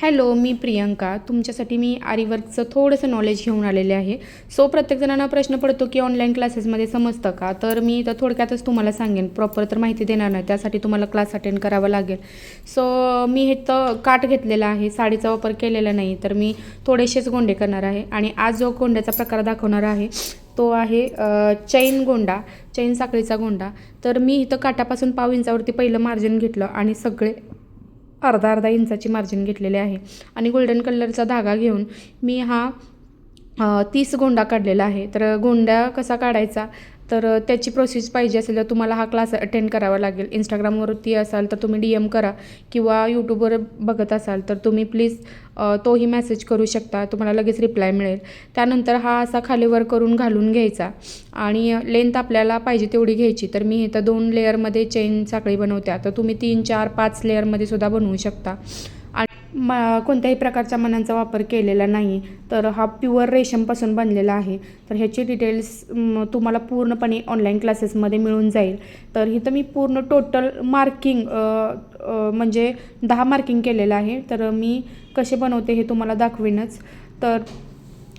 Hello, मी प्रियंका. तुमच्यासाठी मी आरीवर्कचं थोडंसं knowledge घेऊन आलेले आहे. सो प्रत्येक जणांना प्रश्न पडतो की ऑनलाईन क्लासेसमध्ये समजतं का? तर मी तर थोडक्यातच तुम्हाला सांगेन. प्रॉपर तर माहिती देणार नाही. त्यासाठी तुम्हाला क्लास अटेंड करावा लागेल. सो मी हे तर काठ घेतलेला आहे. साडीचा वापर केलेला नाही. तर मी थोडेसेच गोंडे करणार आहे. आणि आज जो गोंड्याचा प्रकार दाखवणार आहे तो आहे चैन गोंडा, चैन साखळीचा गोंडा. तर मी इथं काठापासून पाव इंचावरती पहिलं मार्जिन घेतलं आणि सगळे अर्धा अर्धा इंचाची मार्जिन घेतलेले आहे. आणि गोल्डन कलरचा धागा घेऊन मी हा 30 गोंडा काढलेला आहे. तर गोंडा कसा काढायचा, तर त्याची प्रोसेस पाहिजे असेल तर तुम्हाला हा क्लास अटेंड करावा लागेल. इंस्टाग्रामवरती असाल तर तुम्ही DM करा किंवा यूट्यूबवर बघत असाल तर तुम्ही प्लीज तोही मेसेज करू शकता. तुम्हाला लगेच रिप्लाय मिळेल. त्यानंतर हा असा खालीवर करून घालून घ्यायचा आणि लेंथ आपल्याला पाहिजे तेवढी घ्यायची. तर मी इथं 2 लेअरमध्ये चैन साखळी बनवते. तर तुम्ही 3, 4, 5 लेअरमध्ये सुद्धा बनवू शकता. आणि कोणत्याही प्रकारच्या मण्यांचा वापर केलेला नाही. तर हा प्युअर रेशमपासून बनलेला आहे. तर ह्याची डिटेल्स तुम्हाला पूर्णपणे ऑनलाईन क्लासेसमध्ये मिळून जाईल. तर इथं मी पूर्ण टोटल मार्किंग म्हणजे 10 मार्किंग केलेलं आहे. तर मी कसे बनवते हे तुम्हाला दाखवीनच. तर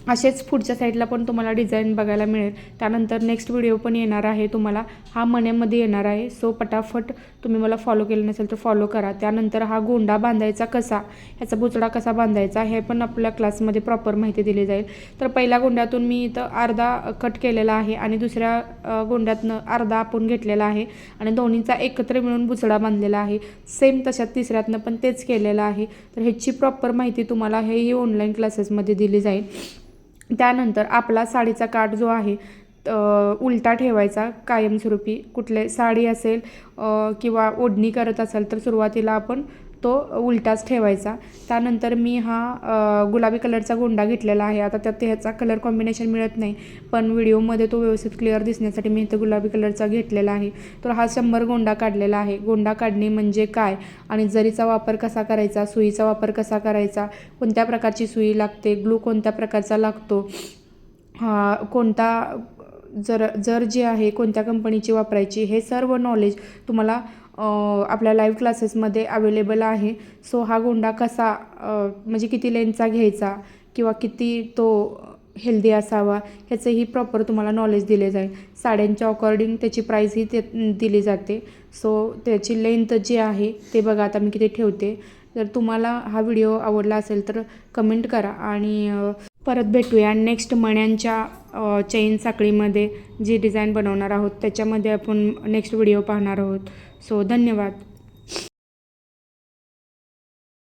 असेच पुढच्या साईडला पण तुम्हाला डिझाईन बघायला मिळेल. त्यानंतर नेक्स्ट व्हिडिओ पण येणार आहे तुम्हाला. हा मण्यामध्ये येणार आहे. सो पटापट तुम्ही मला फॉलो केलं नसेल तर फॉलो करा. त्यानंतर हा गोंडा बांधायचा कसा, ह्याचा बुचडा कसा बांधायचा हे पण आपल्या क्लासमध्ये प्रॉपर माहिती दिली जाईल. तर पहिल्या गोंड्यातून मी इथं अर्धा कट केलेला आहे आणि दुसऱ्या गोंड्यातनं अर्धा आपण घेतलेला आहे आणि दोन्हीचा एकत्र मिळून बुचडा बांधलेला आहे. सेम तशात तिसऱ्यातनं पण तेच केलेलं आहे. तर ह्याची प्रॉपर माहिती तुम्हाला हेही ऑनलाईन क्लासेसमध्ये दिली जाईल. त्यानंतर आपला साडीचा काठ जो आहे उलटा ठेवायचा कायमस्वरूपी. कुठले साडी असेल किंवा ओढणी करत असाल तर सुरुवातीला आपण तो उलटाच ठेवायचा. त्यानंतर मी हा गुलाबी कलरचा गोंडा घेतलेला आहे. आता त्यात ह्याचा कलर कॉम्बिनेशन मिळत नाही, पण व्हिडिओमध्ये तो व्यवस्थित क्लिअर दिसण्यासाठी मी इथं गुलाबी कलरचा घेतलेला आहे. तर हा 100 गोंडा काढलेला आहे. गोंडा काढणे म्हणजे काय आणि जरीचा वापर कसा करायचा, सुईचा वापर कसा करायचा, कोणत्या प्रकारची सुई लागते, ग्लू कोणत्या प्रकारचा लागतो, कोणता जर जे आहे कोणत्या कंपनीची वापरायची, हे सर्व नॉलेज तुम्हाला आपल्या लाईव्ह क्लासेसमध्ये अवेलेबल आहे. सो हा गोंडा कसा म्हणजे किती लेंथचा घ्यायचा किंवा किती तो हेल्दी असावा ह्याचंही प्रॉपर तुम्हाला नॉलेज दिले जाईल. साड्यांच्या अकॉर्डिंग त्याची प्राईसही दिली जाते. सो त्याची लेंथ जी आहे ते बघा आता मी किती ठेवते. जर तुम्हाला हा व्हिडिओ आवडला असेल तर कमेंट करा आणि परत भेटूया नेक्स्ट मण्यांच्या चैन साखळीमध्ये जी डिझाईन बनवणार आहोत त्याच्यामध्ये आपण नेक्स्ट व्हिडिओ पाहणार आहोत. सो धन्यवाद.